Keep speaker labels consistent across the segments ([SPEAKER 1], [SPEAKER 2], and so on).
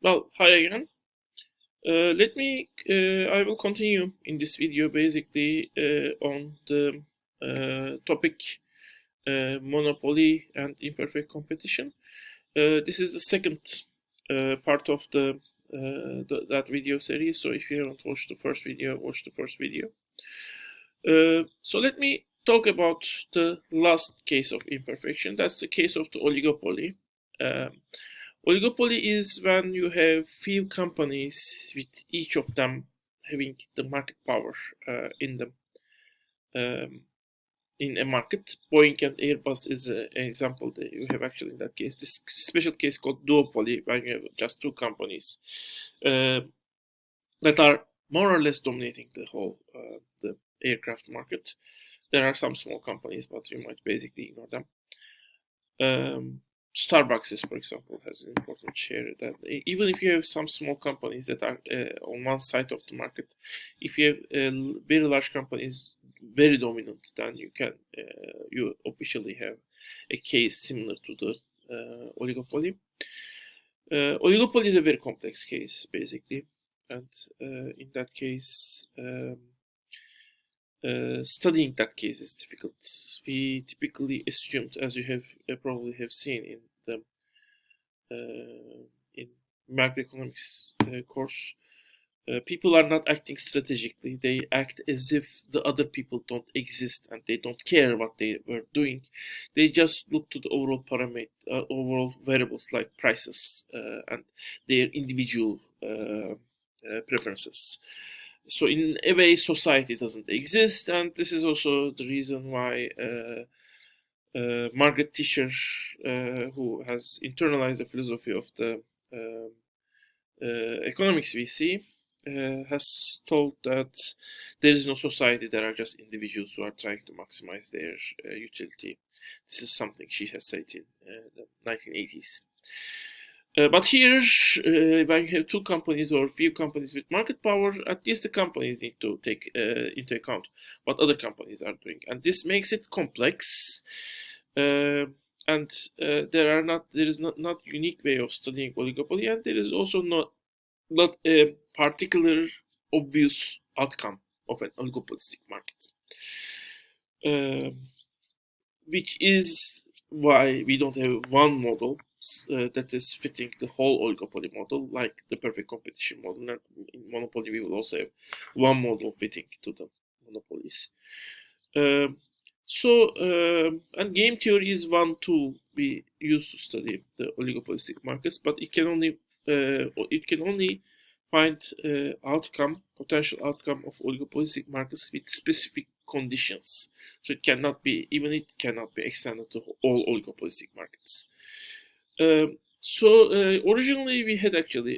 [SPEAKER 1] Well, hi again. I will continue in this video basically on the topic monopoly and imperfect competition. This is the second part of that video series. So if you haven't watched the first video, watch the first video. So let me talk about the last case of imperfection. That's the case of the oligopoly. Um, Oligopoly is when you have few companies with each of them having the market power in them um, in a market. Boeing and Airbus is an example that you have actually in that case. This special case called duopoly, when you have just two companies uh, that are more or less dominating the aircraft market. There are some small companies, but you might basically ignore them. Starbucks, is, for example, has an important share. That even if you have some small companies that are on one side of the market, if you have very large companies very dominant, then you officially have a case similar to the oligopoly. Oligopoly is a very complex case, basically, and in that case. Studying that case is difficult. We typically assumed, as you have probably have seen in the in macroeconomics course, people are not acting strategically. They act as if the other people don't exist and they don't care what they were doing. They just look to the overall variables like prices and their individual preferences. So in a way, society doesn't exist, and this is also the reason why Margaret Tischer, who has internalized the philosophy of the economics we see, has told that there is no society, there are just individuals who are trying to maximize their utility. This is something she has said in the 1980s. But here, when you have two companies or few companies with market power, at least the companies need to take into account what other companies are doing, and this makes it complex. And there is not unique way of studying oligopoly, and there is also not a particular obvious outcome of an oligopolistic market, which is why we don't have one model that is fitting the whole oligopoly model, like the perfect competition model. And in monopoly, we will also have one model fitting to the monopolies. And game theory is one tool we use to study the oligopolistic markets, but it can only find potential outcome of oligopolistic markets with specific conditions. So it cannot be extended to all oligopolistic markets. Originally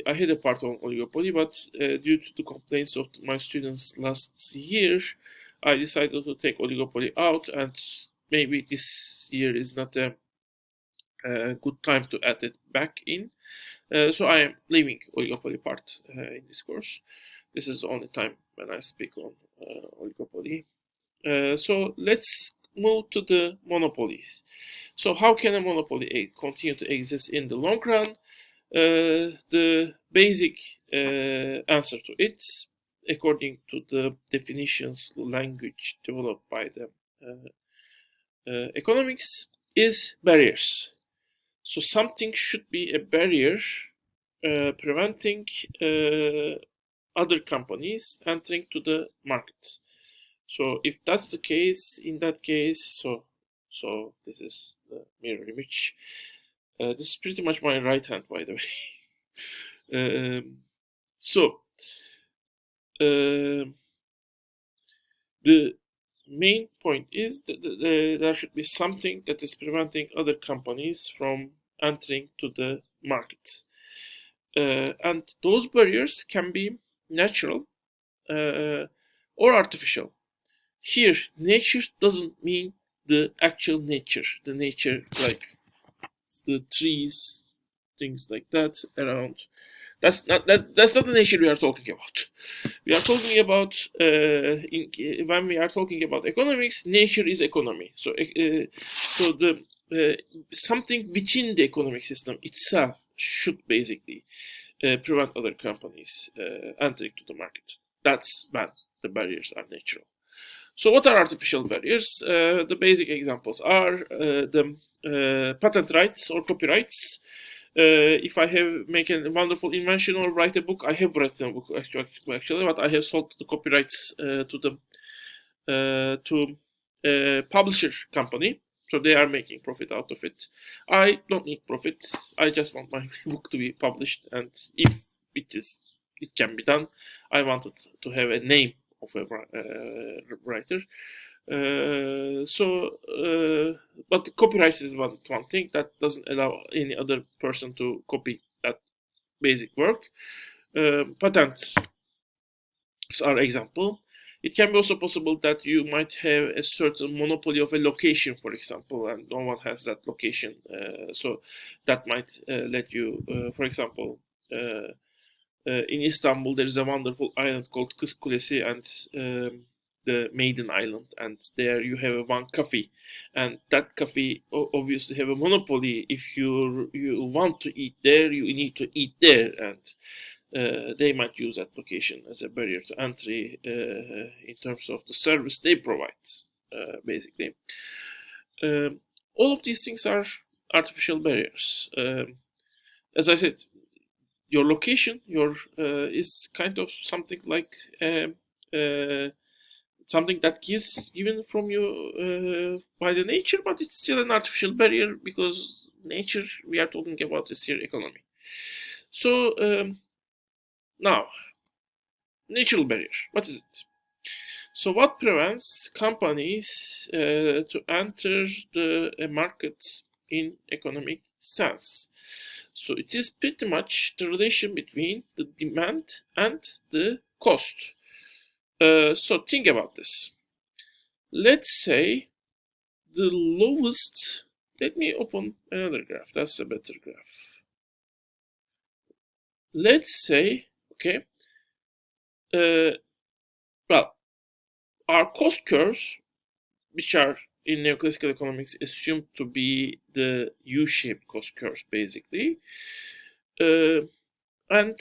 [SPEAKER 1] I had a part on oligopoly, but due to the complaints of my students last year, I decided to take oligopoly out, and maybe this year is not a good time to add it back in. So I am leaving oligopoly part in this course. This is the only time when I speak on oligopoly. So let's move to the monopolies. So how can a monopoly continue to exist in the long run? The basic answer to it, according to the definitions language developed by the economics, is barriers. So something should be a barrier preventing other companies entering to the market. So if that's the case, in that case, so this is the mirror image. This is pretty much my right hand, by the way. So the main point is that there should be something that is preventing other companies from entering to the market. And those barriers can be natural or artificial. Here, nature doesn't mean the actual nature, the nature like the trees, things like that around. That's not the nature we are talking about. We are talking about when we are talking about economics, nature is economy. So the something within the economic system itself should basically prevent other companies entering to the market. That's when the barriers are natural. So what are artificial barriers? The basic examples are the patent rights or copyrights. If I have make a wonderful invention or write a book, I have written a book actually, but I have sold the copyrights to publisher company, so they are making profit out of it. I don't need profit. I just want my book to be published, and if it can be done, I wanted to have a name of a writer. But the copyright is one thing that doesn't allow any other person to copy that basic work. Patents are example. It can be also possible that you might have a certain monopoly of a location, for example, and no one has that location. So that might let you, for example, in Istanbul, there is a wonderful island called Kız Kulesi and the Maiden Island, and there you have one cafe, and that cafe obviously have a monopoly. If you want to eat there, you need to eat there, and they might use that location as a barrier to entry in terms of the service they provide, basically. All of these things are artificial barriers. As I said, your location is kind of something like something that given from you by the nature, but it's still an artificial barrier because nature, we are talking about this here, economy. So now, natural barrier, what is it? So what prevents companies to enter a market in economic sense? So it is pretty much the relation between the demand and the cost. So think about this. Let's say the lowest, let me open another graph, that's a better graph. Let's say, okay, well, our cost curves, which are in neoclassical economics assumed to be the U-shaped cost curves, basically, and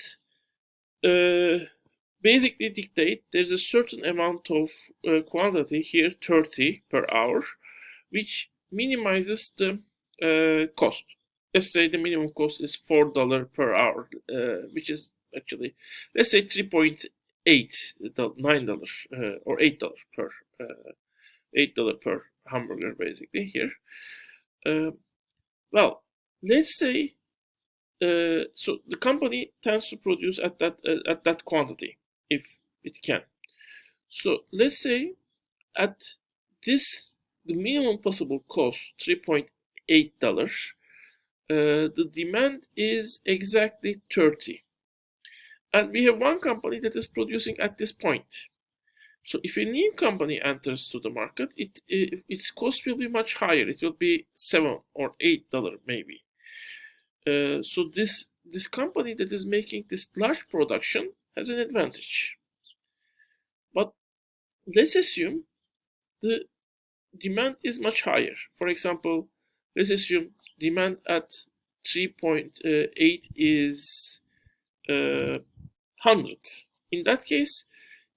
[SPEAKER 1] basically dictate there's a certain amount of quantity here, 30 per hour, which minimizes the cost. Let's say the minimum cost is $4 per hour, which is actually, let's say $3.8, $9 or $8 per $8 per hamburger, basically here. Well, let's say so the company tends to produce at that quantity if it can. So let's say at this the minimum possible cost $3.8. The demand is exactly 30, and we have one company that is producing at this point. So if a new company enters to the market, its cost will be much higher. It will be $7 or $8 maybe. So this company that is making this large production has an advantage. But let's assume the demand is much higher. For example, let's assume demand at 3.8 is 100. In that case,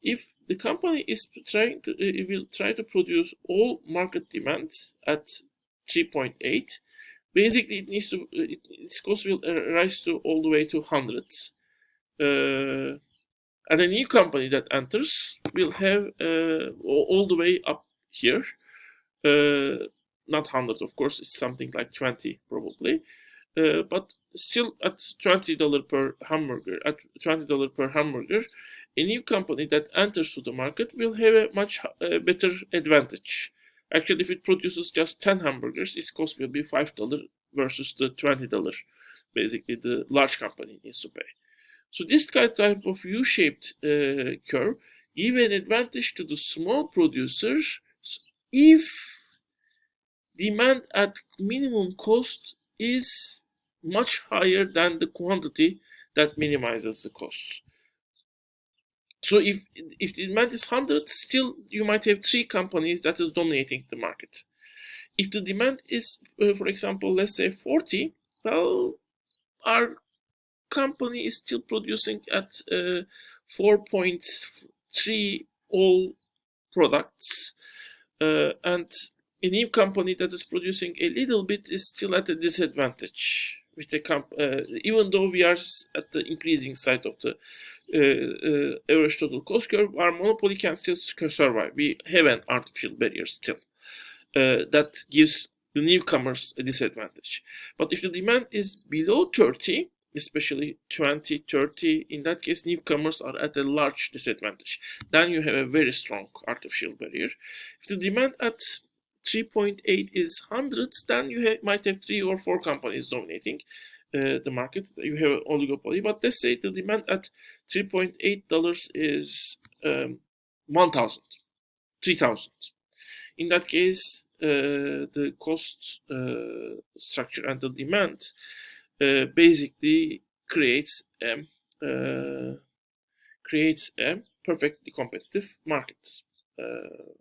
[SPEAKER 1] if the company is trying to, it will try to produce all market demand at 3.8. Basically, it needs to, its cost will rise to all the way to 100. And a new company that enters will have all the way up here. Not 100, of course, it's something like 20 probably. But still at $20 per hamburger, a new company that enters to the market will have a much better advantage. Actually, if it produces just 10 hamburgers, its cost will be $5 versus the $20 basically the large company needs to pay. So this type of U-shaped curve give an advantage to the small producers if demand at minimum cost is much higher than the quantity that minimizes the cost. So if the demand is 100, still you might have 3 companies that is dominating the market. If the demand is, for example, let's say 40, well, our company is still producing at 4.3 all products, and a new company that is producing a little bit is still at a disadvantage with the even though we are at the increasing side of the average total cost curve, our monopoly can still survive. We have an artificial barrier still that gives the newcomers a disadvantage. But if the demand is below 30, especially 20, 30, in that case, newcomers are at a large disadvantage. Then you have a very strong artificial barrier. If the demand at 3.8 is 100, then you might have 3 or 4 companies dominating the market. You have an oligopoly. But let's say the demand at $3.8 is 1,000, 3,000. In that case, the cost structure and the demand basically creates a perfectly competitive market,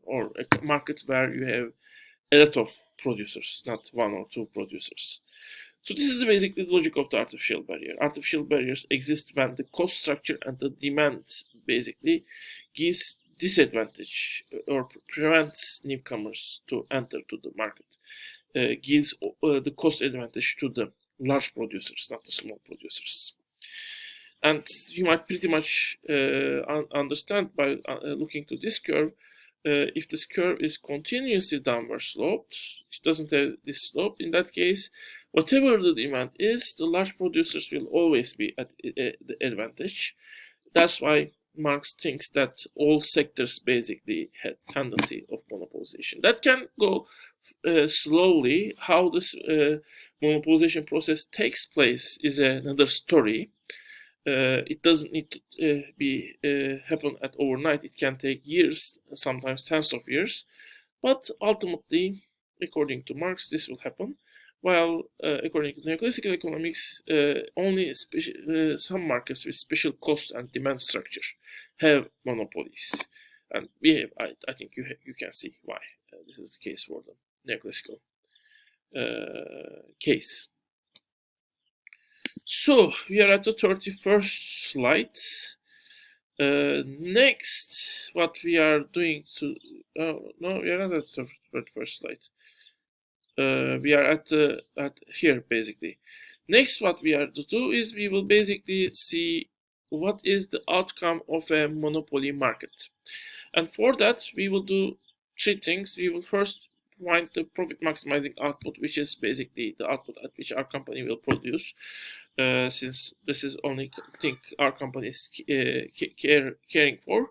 [SPEAKER 1] or a market where you have a lot of producers, not 1 or 2 producers. So this is basically the logic of the artificial barrier. Artificial barriers exist when the cost structure and the demand basically gives disadvantage or prevents newcomers to enter to the market, gives the cost advantage to the large producers, not the small producers. And you might pretty much understand by looking to this curve, if this curve is continuously downward sloped, it doesn't have this slope, in that case, whatever the demand is, the large producers will always be at the advantage. That's why Marx thinks that all sectors basically had tendency of monopolization. That can go slowly. How this monopolization process takes place is another story. It doesn't need to happen at overnight. It can take years, sometimes tens of years. But ultimately, according to Marx, this will happen. While according to neoclassical economics, only some markets with special cost and demand structure have monopolies, and we have. I think you can see why this is the case for the neoclassical case. So we are at the 31st slide. Next, what we are doing to no, we are not at the 31st slide. We are at here basically. Next, what we are to do is we will basically see what is the outcome of a monopoly market, and for that we will do 3 things. We will first find the profit maximizing output, which is basically the output at which our company will produce, since this is only thing our company is caring for.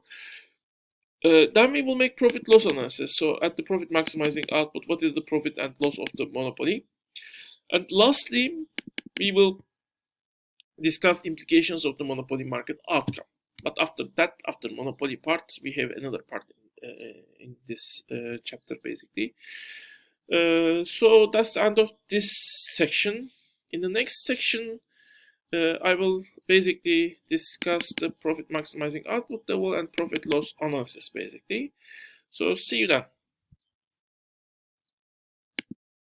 [SPEAKER 1] Then we will make profit loss analysis. So at the profit maximizing output, what is the profit and loss of the monopoly? And lastly, we will discuss implications of the monopoly market outcome. But after that, after monopoly part, we have another part in this chapter basically. So that's the end of this section. In the next section, I will basically discuss the profit maximizing output level and profit loss analysis basically. So see you then.